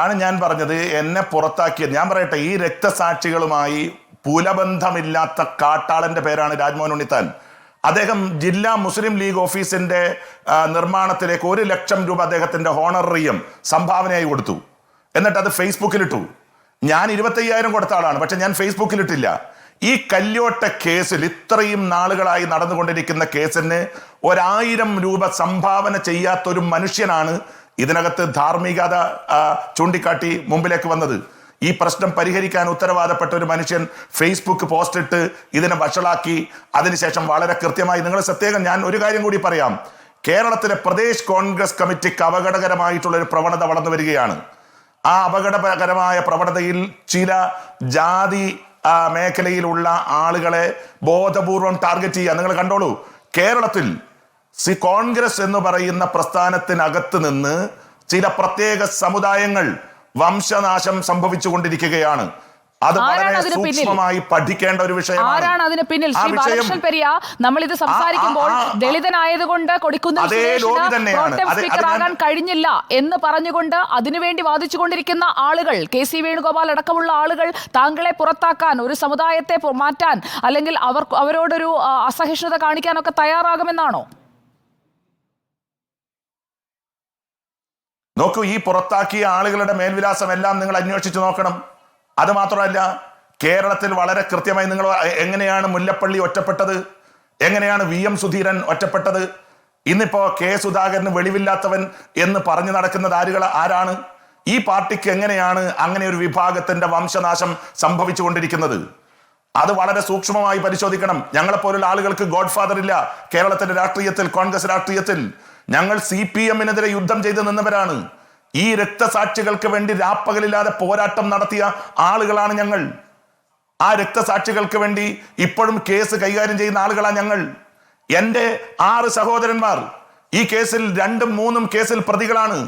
ആണ് ഞാൻ പറഞ്ഞത്. എന്നെ പുറത്താക്കിയത് ഞാൻ പറയട്ടെ, ഈ രക്തസാക്ഷികളുമായി പുലബന്ധമില്ലാത്ത കാട്ടാളന്റെ പേരാണ് രാജ്മോഹൻ ഉണ്ണിത്താൻ. അദ്ദേഹം ജില്ലാ മുസ്ലിം ലീഗ് ഓഫീസിന്റെ നിർമ്മാണത്തിലേക്ക് 1 ലക്ഷം രൂപ അദ്ദേഹത്തിന്റെ ഹോണറിയം സംഭാവനയായി കൊടുത്തു. എന്നിട്ട് അത് ഫേസ്ബുക്കിലിട്ടു. ഞാൻ 25,000 കൊടുത്ത ആളാണ്, പക്ഷെ ഞാൻ ഫേസ്ബുക്കിലിട്ടില്ല. ഈ കല്യോട്ട കേസിൽ ഇത്രയും നാളുകളായി നടന്നുകൊണ്ടിരിക്കുന്ന കേസിന് 1000 രൂപ സംഭാവന ചെയ്യാത്തൊരു മനുഷ്യനാണ് ഇതിനകത്ത് ധാർമ്മികത ചൂണ്ടിക്കാട്ടി മുമ്പിലേക്ക് വന്നത്. ഈ പ്രശ്നം പരിഹരിക്കാൻ ഉത്തരവാദപ്പെട്ട ഒരു മനുഷ്യൻ ഫേസ്ബുക്ക് പോസ്റ്റ് ഇട്ട് ഇതിനെ വഷളാക്കി. അതിനുശേഷം വളരെ കൃത്യമായി നിങ്ങൾ പ്രത്യേകം ഞാൻ ഒരു കാര്യം കൂടി പറയാം. കേരളത്തിലെ പ്രദേശ് കോൺഗ്രസ് കമ്മിറ്റിക്ക് അപകടകരമായിട്ടുള്ള ഒരു പ്രവണത വളർന്നു വരികയാണ്. ആ അപകടകരമായ പ്രവണതയിൽ ചില ജാതി മേഖലയിലുള്ള ആളുകളെ ബോധപൂർവം ടാർഗറ്റ് ചെയ്യുക. നിങ്ങൾ കണ്ടോളൂ, കേരളത്തിൽ കോൺഗ്രസ് എന്ന് പറയുന്ന പ്രസ്ഥാനത്തിനകത്ത് നിന്ന് ചില പ്രത്യേക സമുദായങ്ങൾ വംശനാശം സംഭവിച്ചുകൊണ്ടിരിക്കുകയാണ്. അത് വളരെ സൂക്ഷ്മമായി പഠിക്കേണ്ട ഒരു വിഷയമാണ്. ആരാണ് അതിന് പിന്നിൽ? ശ്രീ ബാലകൃഷ്ണൻ പെരിയ, നമ്മൾ ഇത് സംസാരിക്കുമ്പോൾ ദളിതനായതുകൊണ്ട് സ്പീക്കറാകാൻ കഴിഞ്ഞില്ല എന്ന് പറഞ്ഞുകൊണ്ട് അതിനുവേണ്ടി വാദിച്ചുകൊണ്ടിരിക്കുന്ന ആളുകൾ, KC വേണുഗോപാൽ അടക്കമുള്ള ആളുകൾ താങ്കളെ പുറത്താക്കാൻ, ഒരു സമുദായത്തെ മാറ്റാൻ, അല്ലെങ്കിൽ അവരോടൊരു അസഹിഷ്ണുത കാണിക്കാനൊക്കെ തയ്യാറാകുമെന്നാണോ? നോക്കൂ, ഈ പുറത്താക്കിയ ആളുകളുടെ മേൽവിലാസം എല്ലാം നിങ്ങൾ അന്വേഷിച്ചു നോക്കണം. അത് മാത്രമല്ല, കേരളത്തിൽ വളരെ കൃത്യമായി നിങ്ങൾ എങ്ങനെയാണ് മുല്ലപ്പള്ളി ഒറ്റപ്പെട്ടത്, എങ്ങനെയാണ് VM സുധീരൻ ഒറ്റപ്പെട്ടത്, ഇന്നിപ്പോ K സുധാകരന് വെളിവില്ലാത്തവൻ എന്ന് പറഞ്ഞു നടക്കുന്നത് ആരാണ്? ഈ പാർട്ടിക്ക് എങ്ങനെയാണ് അങ്ങനെ ഒരു വിഭാഗത്തിന്റെ വംശനാശം സംഭവിച്ചുകൊണ്ടിരിക്കുന്നത്? അത് വളരെ സൂക്ഷ്മമായി പരിശോധിക്കണം. ഞങ്ങളെപ്പോലുള്ള ആളുകൾക്ക് ഗോഡ് ഫാദർ ഇല്ല കേരളത്തിന്റെ രാഷ്ട്രീയത്തിൽ, കോൺഗ്രസ് രാഷ്ട്രീയത്തിൽ. ഞങ്ങൾ CPM-നെതിരെ യുദ്ധം ചെയ്ത് നിന്നവരാണ്. ഈ രക്തസാക്ഷികൾക്ക് വേണ്ടി രാപ്പകലില്ലാതെ പോരാട്ടം നടത്തിയ ആളുകളാണ് ഞങ്ങൾ. ആ രക്തസാക്ഷികൾക്ക് വേണ്ടി ഇപ്പോഴും കേസ് കൈകാര്യം ചെയ്യുന്ന ആളുകളാണ് ഞങ്ങൾ. എൻ്റെ 6 സഹോദരന്മാർ ഈ കേസിൽ 2ഉം 3ഉം കേസിൽ പ്രതികളാണ്.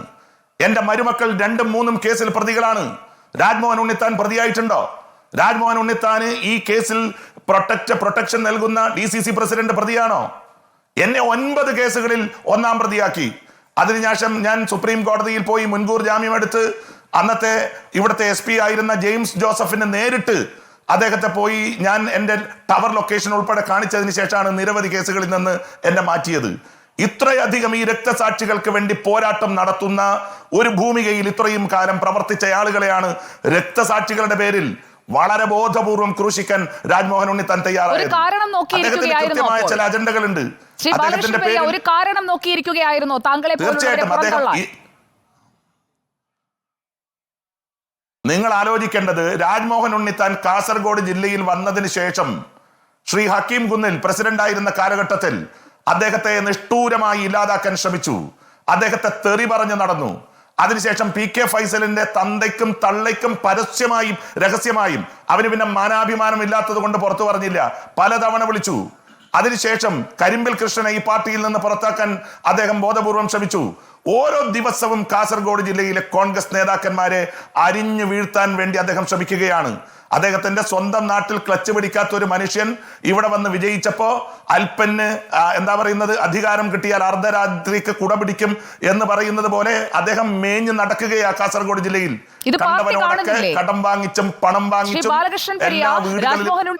എൻ്റെ മരുമക്കൾ 2ഉം 3ഉം കേസിൽ പ്രതികളാണ്. രാജ്മോഹൻ ഉണ്ണിത്താൻ പ്രതിയായിട്ടുണ്ടോ? രാജ്മോഹൻ ഉണ്ണിത്താന് ഈ കേസിൽ പ്രൊട്ടക്ഷൻ നൽകുന്ന DCC പ്രസിഡന്റ് പ്രതിയാണോ? എന്നെ 9 കേസുകളിൽ 1-ാം പ്രതിയാക്കി. അതിനുശേഷം ഞാൻ സുപ്രീം കോടതിയിൽ പോയി മുൻകൂർ ജാമ്യമെടുത്ത് അന്നത്തെ ഇവിടുത്തെ SP ആയിരുന്ന ജെയിംസ് ജോസഫിന് നേരിട്ട് അദ്ദേഹത്തെ പോയി ഞാൻ എൻ്റെ ടവർ ലൊക്കേഷൻ ഉൾപ്പെടെ കാണിച്ചതിന് ശേഷമാണ് നിരവധി കേസുകളിൽ നിന്ന് എന്നെ മാറ്റിയത്. ഇത്രയധികം ഈ രക്തസാക്ഷികൾക്ക് വേണ്ടി പോരാട്ടം നടത്തുന്ന ഒരു ഭൂമികയിൽ ഇത്രയും കാലം പ്രവർത്തിച്ച ആളുകളെയാണ് രക്തസാക്ഷികളുടെ പേരിൽ വളരെ ബോധപൂർവം ക്രൂശിക്കാൻ രാജ്മോഹൻ ഉണ്ണിത്താൻ തയ്യാറായത്. കൃത്യമായ ചില അജണ്ടകളുണ്ട്. ഒരു കാരണം നോക്കിയിരിക്കുകയായിരുന്നോ താങ്കളെ? തീർച്ചയായിട്ടും നിങ്ങൾ ആലോചിക്കേണ്ടത്, രാജ്മോഹൻ ഉണ്ണിത്താൻ കാസർഗോഡ് ജില്ലയിൽ വന്നതിന് ശേഷം ശ്രീ ഹക്കീം കുന്നിൽ പ്രസിഡന്റ് ആയിരുന്ന കാലഘട്ടത്തിൽ അദ്ദേഹത്തെ നിഷ്ഠൂരമായി ഇല്ലാതാക്കാൻ ശ്രമിച്ചു. അദ്ദേഹത്തെ തെറി പറഞ്ഞു നടന്നു. അതിനുശേഷം PK ഫൈസലിന്റെ തന്തയ്ക്കും തള്ളയ്ക്കും പരസ്യമായും രഹസ്യമായും, അവന് പിന്നെ മാനാഭിമാനം ഇല്ലാത്തത് കൊണ്ട് പുറത്തു പറഞ്ഞില്ല, പലതവണ വിളിച്ചു. അതിനുശേഷം കരിമ്പിൽ കൃഷ്ണനെ ഈ പാർട്ടിയിൽ നിന്ന് പുറത്താക്കാൻ അദ്ദേഹം ബോധപൂർവം ശ്രമിച്ചു. ഓരോ ദിവസവും കാസർഗോഡ് ജില്ലയിലെ കോൺഗ്രസ് നേതാക്കന്മാരെ അരിഞ്ഞു വീഴ്ത്താൻ വേണ്ടി അദ്ദേഹം ശ്രമിക്കുകയാണ്. അദ്ദേഹത്തിന്റെ സ്വന്തം നാട്ടിൽ ക്ലച്ച് പിടിക്കാത്ത ഒരു മനുഷ്യൻ ഇവിടെ വന്ന് വിജയിച്ചപ്പോ അല്പന് എന്താ പറയുന്നത്, അധികാരം കിട്ടിയാൽ അർദ്ധരാത്രിക്ക് കുട പിടിക്കും എന്ന് പറയുന്നത് പോലെ അദ്ദേഹം മേഞ്ഞു നടക്കുകയാ കാസർഗോഡ് ജില്ലയിൽ. കണ്ടവനോടൊക്കെ കടം വാങ്ങിച്ചും പണം വാങ്ങിച്ചും എല്ലാ വീടുകളിലും